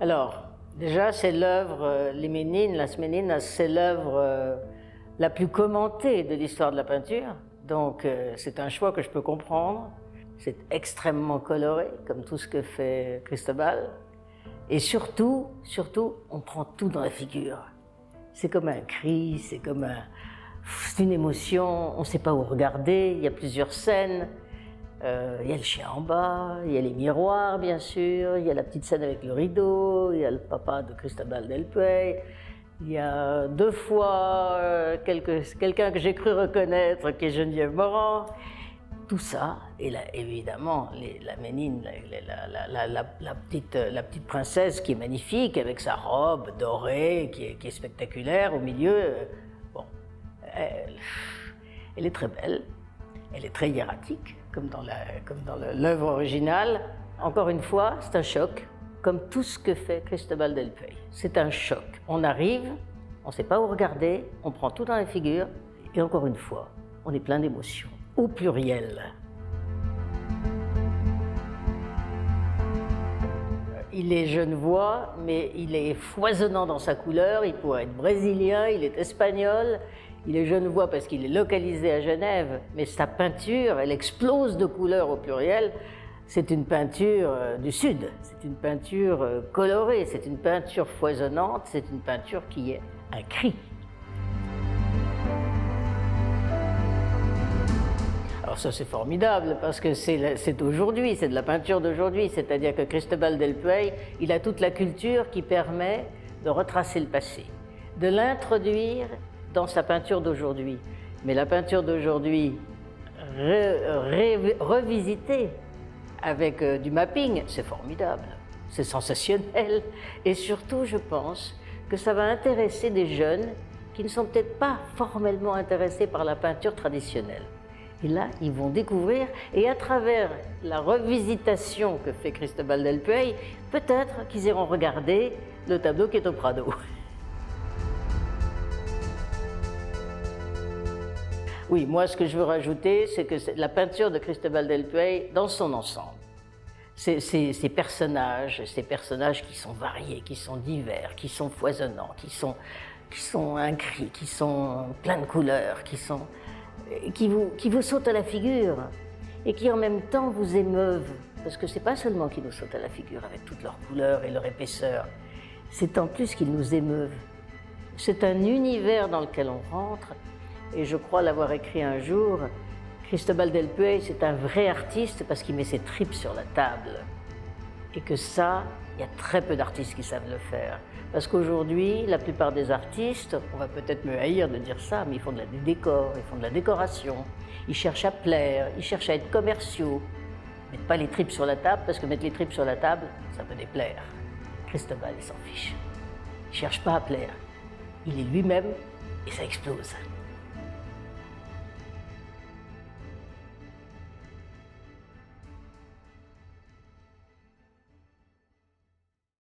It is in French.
Alors, déjà, c'est l'œuvre, les Ménines, Las Meninas, c'est l'œuvre la plus commentée de l'histoire de la peinture. Donc, c'est un choix que je peux comprendre. C'est extrêmement coloré, comme tout ce que fait Cristobal. Et surtout, on prend tout dans la figure. C'est comme un cri, c'est une émotion, on ne sait pas où regarder, il y a plusieurs scènes. Il y a le chien en bas, il y a les miroirs bien sûr, il y a la petite scène avec le rideau, il y a le papa de Cristobal del Puey, il y a deux fois quelqu'un que j'ai cru reconnaître qui est Geneviève Morand. Tout ça, et là, évidemment la Ménine, la petite princesse qui est magnifique avec sa robe dorée qui est spectaculaire au milieu. Bon, elle est très belle, elle est très hiératique. Comme dans l'œuvre originale. Encore une fois, c'est un choc, comme tout ce que fait Cristobal del Puey. C'est un choc. On arrive, on ne sait pas où regarder, on prend tout dans la figure, et encore une fois, on est plein d'émotions, au pluriel. Il est genevois, mais il est foisonnant dans sa couleur, il pourrait être brésilien, il est espagnol. Il est genevois parce qu'il est localisé à Genève, mais sa peinture, elle explose de couleurs au pluriel. C'est une peinture du Sud, c'est une peinture colorée, c'est une peinture foisonnante, c'est une peinture qui est un cri. Alors ça c'est formidable parce que c'est aujourd'hui, c'est de la peinture d'aujourd'hui, c'est-à-dire que Cristobal del Puey, il a toute la culture qui permet de retracer le passé, de l'introduire dans sa peinture d'aujourd'hui. Mais la peinture d'aujourd'hui revisitée avec du mapping, c'est formidable, c'est sensationnel. Et surtout, je pense que ça va intéresser des jeunes qui ne sont peut-être pas formellement intéressés par la peinture traditionnelle. Et là, ils vont découvrir, et à travers la revisitation que fait Cristobal del Puey, peut-être qu'ils iront regarder le tableau qui est au Prado. Oui, moi ce que je veux rajouter, c'est que la peinture de Cristobal del Puey, dans son ensemble, ces personnages qui sont variés, qui sont divers, qui sont foisonnants, qui sont un cri, qui sont pleins de couleurs, qui vous sautent à la figure et qui en même temps vous émeuvent. Parce que c'est pas seulement qu'ils nous sautent à la figure avec toutes leurs couleurs et leur épaisseur, c'est en plus qu'ils nous émeuvent. C'est un univers dans lequel on rentre. Et je crois l'avoir écrit un jour, Cristobal del Puey, c'est un vrai artiste parce qu'il met ses tripes sur la table. Et que ça, il y a très peu d'artistes qui savent le faire. Parce qu'aujourd'hui, la plupart des artistes, on va peut-être me haïr de dire ça, mais ils font des décors, ils font de la décoration, ils cherchent à plaire, ils cherchent à être commerciaux. Ils ne mettent pas les tripes sur la table parce que mettre les tripes sur la table, ça peut déplaire. Cristobal, il s'en fiche. Il ne cherche pas à plaire. Il est lui-même et ça explose.